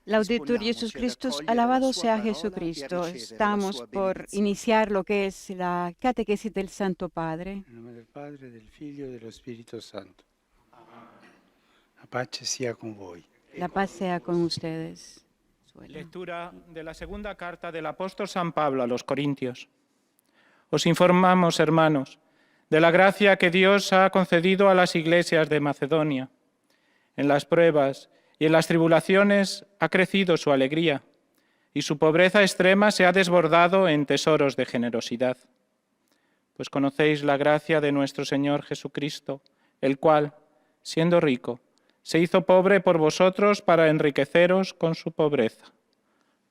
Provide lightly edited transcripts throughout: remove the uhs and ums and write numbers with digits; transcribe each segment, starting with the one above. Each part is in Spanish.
Laudetur Jesus Christus, alabado sea Jesucristo. Estamos por iniciar lo que es la catequesis del Santo Padre. En nome del Padre, del Figlio e dello Spirito Santo. La pace sia con voi. La paz sea con ustedes. Lectura de la segunda carta del apóstol San Pablo a los Corintios. Os informamos, hermanos, de la gracia que Dios ha concedido a las iglesias de Macedonia. En las pruebas y en las tribulaciones ha crecido su alegría, y su pobreza extrema se ha desbordado en tesoros de generosidad. Pues conocéis la gracia de nuestro Señor Jesucristo, el cual, siendo rico, se hizo pobre por vosotros para enriqueceros con su pobreza.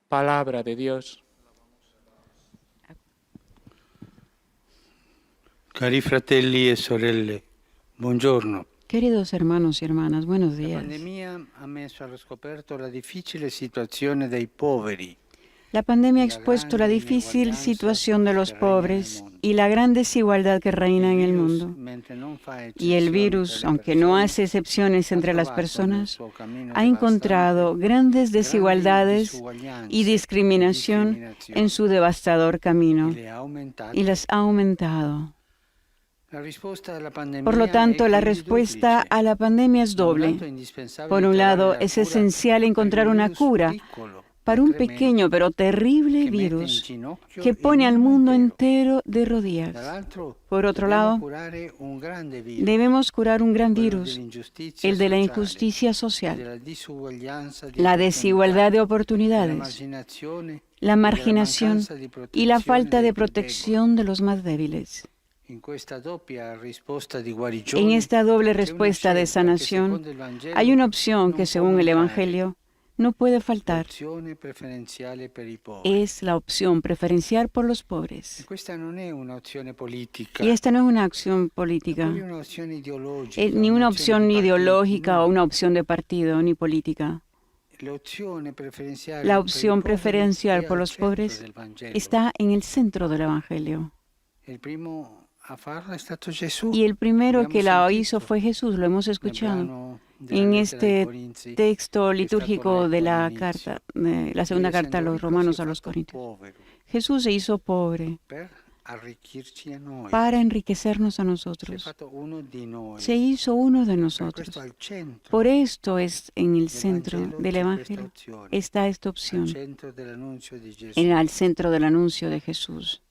Palabra de Dios. Cari fratelli e sorelle, buongiorno. Queridos hermanos y hermanas, buenos La días. pandemia ha messo allo scoperto la difficile situazione dei poveri. La pandemia ha expuesto la difícil situación de los pobres y la gran desigualdad que reina en el mundo. Y el virus, aunque no hace excepciones entre las personas, ha encontrado grandes desigualdades y discriminación en su devastador camino y las ha aumentado. Por lo tanto, la respuesta a la pandemia es doble. Por un lado, es esencial encontrar una cura para un pequeño pero terrible virus que pone al mundo entero de rodillas. Por otro lado, debemos curar un gran virus, el de la injusticia social, la desigualdad de oportunidades, la marginación y la falta de protección de los más débiles. En esta doble respuesta de sanación, hay una opción que, según el Evangelio, no puede faltar. Es la opción preferencial por los pobres. Y esta no es una acción política, ni una opción ideológica o una opción de partido ni política. La opción preferencial por los pobres está en el centro del Evangelio. Y el primero que la hizo fue Jesús, lo hemos escuchado en este texto litúrgico de la carta, la segunda carta a los Romanos a los Corintios. Jesús se hizo pobre para enriquecernos a nosotros. Se hizo uno de nosotros. Por esto es en el centro del Evangelio. Está esta opción, al centro del anuncio de Jesús.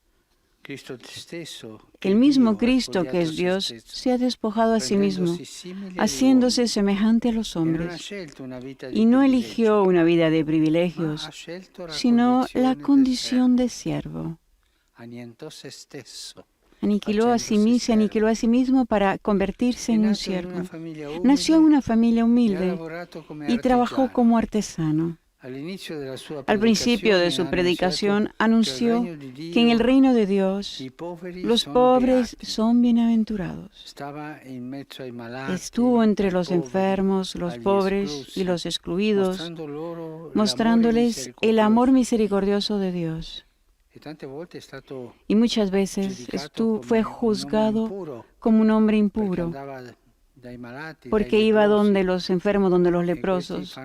El mismo Cristo, que es Dios, se ha despojado a sí mismo, haciéndose semejante a los hombres, y no eligió una vida de privilegios, sino la condición de siervo. Se aniquiló a sí mismo para convertirse en un siervo. Nació en una familia humilde y trabajó como artesano. Al principio de su predicación anunció que en el reino de Dios los pobres son bienaventurados. Estuvo entre los enfermos, los pobres y los excluidos, mostrándoles el amor misericordioso de Dios. Y muchas veces fue juzgado como un hombre impuro, porque iba donde los enfermos, donde los leprosos,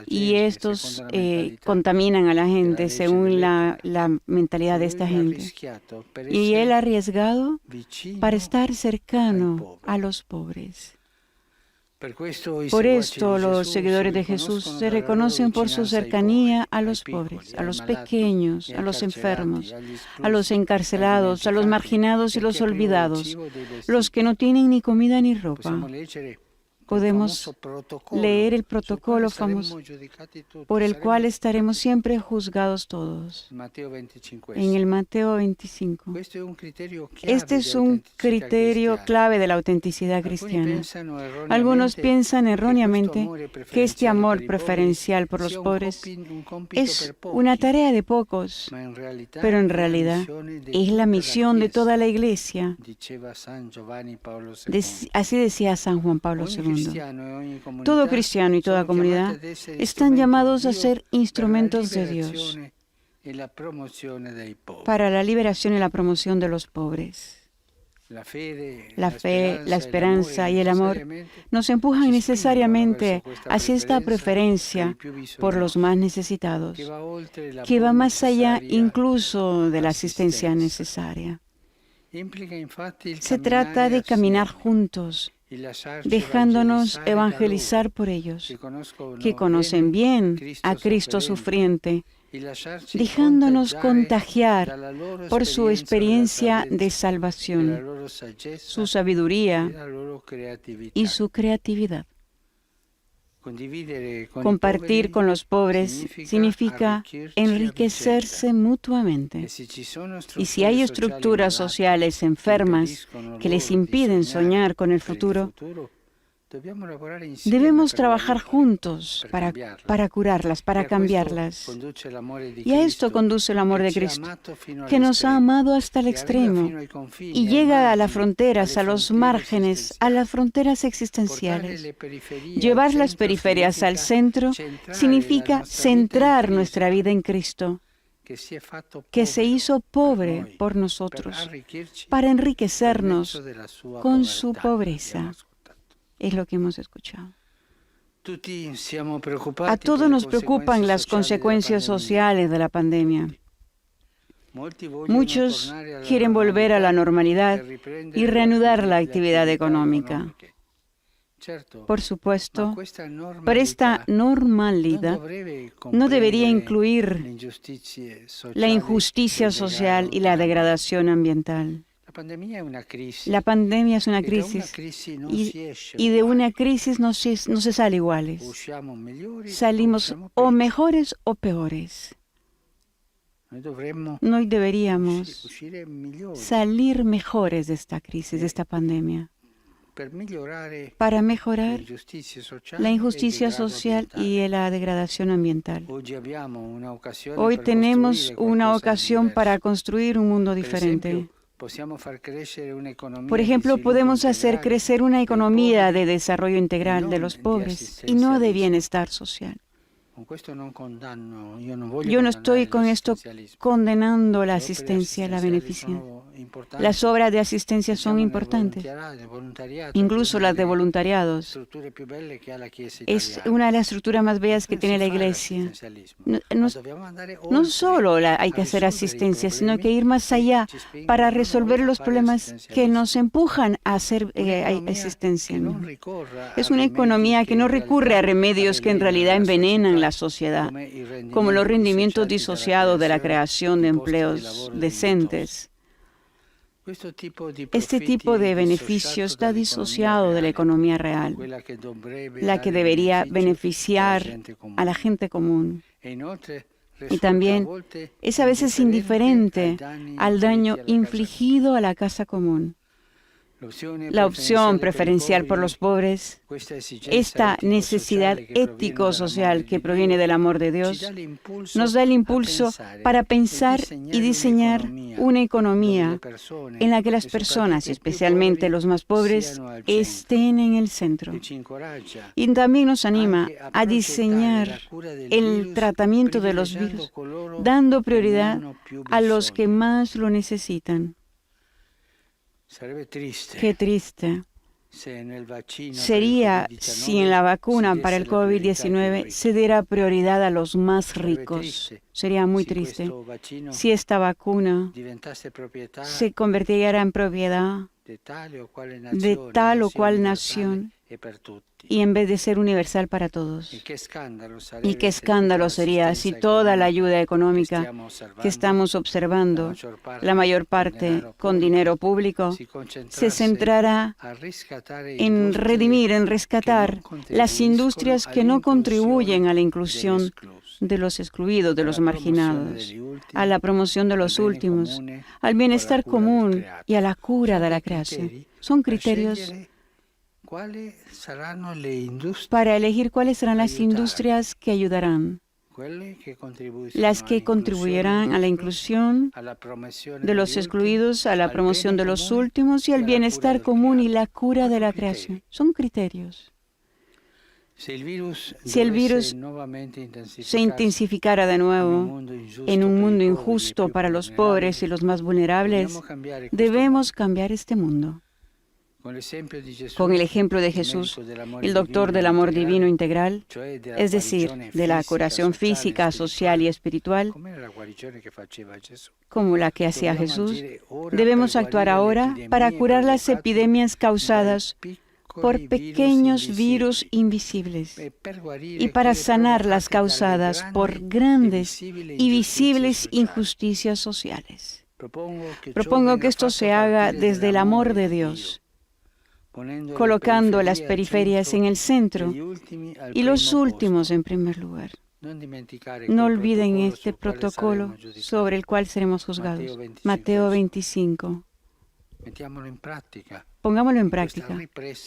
y estos contaminan a la gente según la mentalidad de esta gente. Y él ha arriesgado para estar cercano a los pobres. Por esto los seguidores de Jesús se reconocen por su cercanía a los pobres, a los pequeños, a los enfermos, a los encarcelados, a los marginados y los olvidados, los que no tienen ni comida ni ropa. Podemos leer el protocolo famoso por el cual estaremos siempre juzgados todos. En el Mateo 25. Este es un criterio clave de la autenticidad cristiana. Algunos piensan erróneamente que este amor preferencial por los pobres es una tarea de pocos, pero en realidad es la misión de toda la Iglesia. Así decía San Juan Pablo II. Todo cristiano y toda comunidad están llamados a ser instrumentos de Dios para la liberación y la promoción de los pobres. La fe, la esperanza y el amor nos empujan necesariamente hacia esta preferencia por los más necesitados, que va más allá incluso de la asistencia necesaria. Se trata de caminar juntos, dejándonos evangelizar por ellos, que conocen bien a Cristo sufriente, dejándonos contagiar por su experiencia de salvación, su sabiduría y su creatividad. Compartir con los pobres significa enriquecerse mutuamente. Y si hay estructuras sociales enfermas que les impiden soñar con el futuro, debemos trabajar juntos para curarlas, para cambiarlas. Y a esto conduce el amor de Cristo, que nos ha amado hasta el extremo y llega a las fronteras, a los márgenes, a las fronteras existenciales. Llevar las periferias al centro significa centrar nuestra vida en Cristo, que se hizo pobre por nosotros, para enriquecernos con su pobreza. Es lo que hemos escuchado. A todos nos preocupan las consecuencias sociales de la pandemia. Muchos quieren volver a la normalidad y reanudar la actividad económica. Por supuesto, pero esta normalidad no debería incluir la injusticia social y la degradación ambiental. La pandemia es una crisis y de una crisis no se sale iguales. Salimos o mejores o peores. No deberíamos salir mejores de esta crisis, de esta pandemia, para mejorar la injusticia social y la degradación ambiental. Hoy tenemos una ocasión para construir un mundo diferente. Por ejemplo, podemos hacer crecer una economía de desarrollo integral de los pobres y no de bienestar social. Yo no estoy con esto condenando la asistencia, la beneficencia. Las obras de asistencia son importantes, incluso las de voluntariados. Es una de las estructuras más bellas que tiene la Iglesia. No solo hay que hacer asistencia, sino que ir más allá para resolver los problemas que nos empujan a hacer asistencia. Es una economía que no recurre a remedios que en realidad envenenan la sociedad, como los rendimientos disociados de la creación de empleos decentes. Este tipo de beneficio está disociado de la economía real, la que debería beneficiar a la gente común. Y también es a veces indiferente al daño infligido a la casa común. La opción preferencial por los pobres, esta necesidad ético-social que proviene del amor de Dios, nos da el impulso para pensar y diseñar una economía en la que las personas, especialmente los más pobres, estén en el centro. Y también nos anima a diseñar el tratamiento de los virus, dando prioridad a los que más lo necesitan. Qué triste sería si en la vacuna para el COVID-19 se diera prioridad a los más ricos. Sería muy triste si esta vacuna se convirtiera en propiedad de tal o cual nación y en vez de ser universal para todos. Y qué escándalo sería si toda la ayuda económica que estamos observando, la mayor parte con dinero público, se centrara en redimir, en rescatar las industrias que no contribuyen a la inclusión de los excluidos, de los marginados, a la promoción de los últimos, al bienestar común y a la cura de la creación. Son criterios para elegir cuáles serán las industrias que ayudarán, las que contribuirán a la inclusión de los excluidos, a la promoción de los últimos y al bienestar común y la cura de la creación. Son criterios. Si el virus se intensificara de nuevo en un mundo injusto para los pobres y los más vulnerables, debemos cambiar este mundo. Con el ejemplo de Jesús, el doctor del amor divino integral, es decir, de la curación física, social y espiritual, como la que hacía Jesús, debemos actuar ahora para curar las epidemias causadas por pequeños virus invisibles y para sanar las causadas por grandes y visibles injusticias sociales. Propongo que esto se haga desde el amor de Dios, colocando las periferias en el centro y los últimos en primer lugar. No olviden este protocolo sobre el cual seremos juzgados. Mateo 25. Pongámoslo en práctica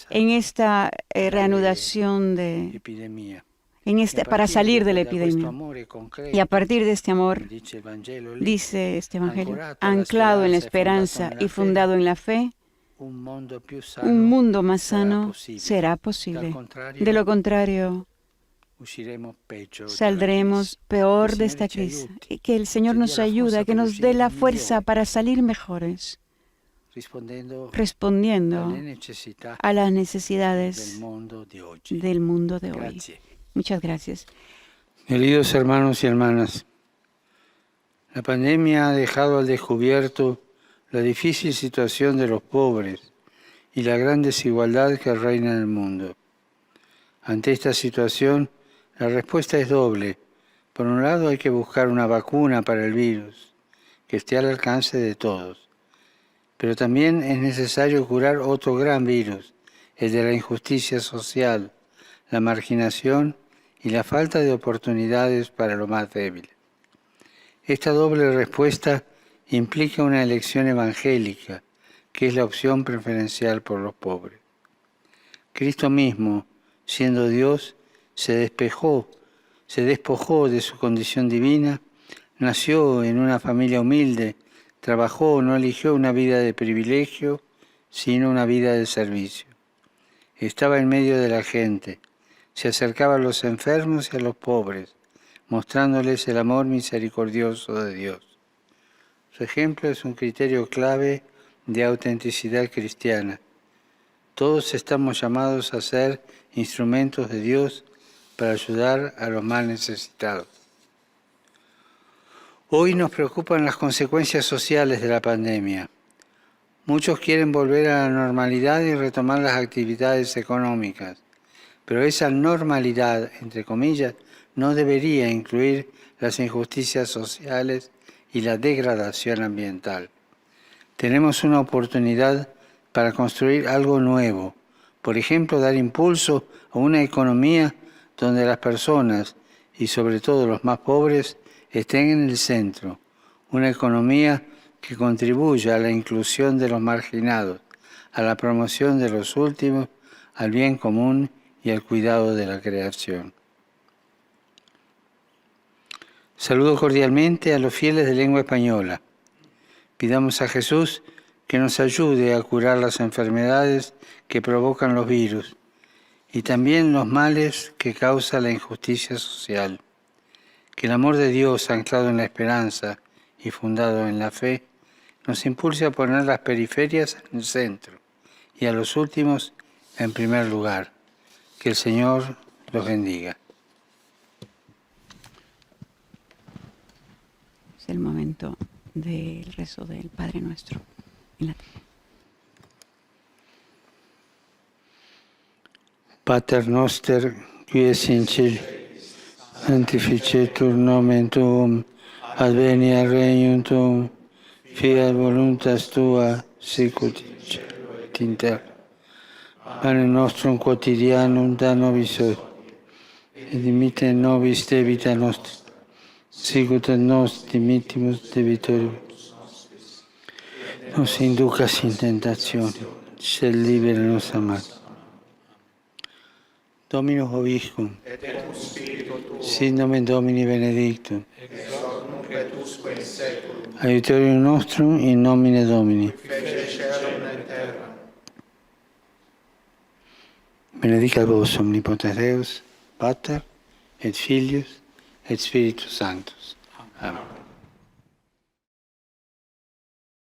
en esta reanudación para salir de la epidemia. Y a partir de este amor, dice este Evangelio, anclado en la esperanza y fundado en la fe, un mundo más sano será posible. De lo contrario, saldremos peor de esta crisis. Y que el Señor nos ayude, que nos dé la fuerza para salir mejores, respondiendo a las necesidades del mundo de hoy. Muchas gracias. Queridos hermanos y hermanas, la pandemia ha dejado al descubierto la difícil situación de los pobres y la gran desigualdad que reina en el mundo. Ante esta situación, la respuesta es doble. Por un lado, hay que buscar una vacuna para el virus, que esté al alcance de todos. Pero también es necesario curar otro gran virus, el de la injusticia social, la marginación y la falta de oportunidades para los más débiles. Esta doble respuesta implica una elección evangélica, que es la opción preferencial por los pobres. Cristo mismo, siendo Dios, se despojó de su condición divina, nació en una familia humilde, trabajó, no eligió una vida de privilegio, sino una vida de servicio. Estaba en medio de la gente, se acercaba a los enfermos y a los pobres, mostrándoles el amor misericordioso de Dios. Su ejemplo es un criterio clave de autenticidad cristiana. Todos estamos llamados a ser instrumentos de Dios para ayudar a los más necesitados. Hoy nos preocupan las consecuencias sociales de la pandemia. Muchos quieren volver a la normalidad y retomar las actividades económicas, pero esa normalidad, entre comillas, no debería incluir las injusticias sociales y la degradación ambiental. Tenemos una oportunidad para construir algo nuevo, por ejemplo, dar impulso a una economía donde las personas, y sobre todo los más pobres, estén en el centro, una economía que contribuya a la inclusión de los marginados, a la promoción de los últimos, al bien común y al cuidado de la creación. Saludo cordialmente a los fieles de lengua española. Pidamos a Jesús que nos ayude a curar las enfermedades que provocan los virus y también los males que causa la injusticia social. Que el amor de Dios, anclado en la esperanza y fundado en la fe, nos impulse a poner las periferias en el centro y a los últimos en primer lugar. Que el Señor los bendiga. Es el momento del rezo del Padre Nuestro en latín. Pater noster, qui es in cielo, sanctificetur nomen tuum, adveniat regnum tuum, fiat voluntas tua, sicut in cielo et in terra. Panem nostrum quotidianum da nobis hodie, et dimitte nobis debita nostra, sicut et nos dimittimus debitoribus. Nos inducas in tentationem, sed libera nos a malo. Dominus vobiscum, sit nomen Domini benedictum, aiuterium nostrum in nomine Domini. Benedicat vos omnipotens Deus, Pater, et Filius, et Spiritus Sanctus. Amen.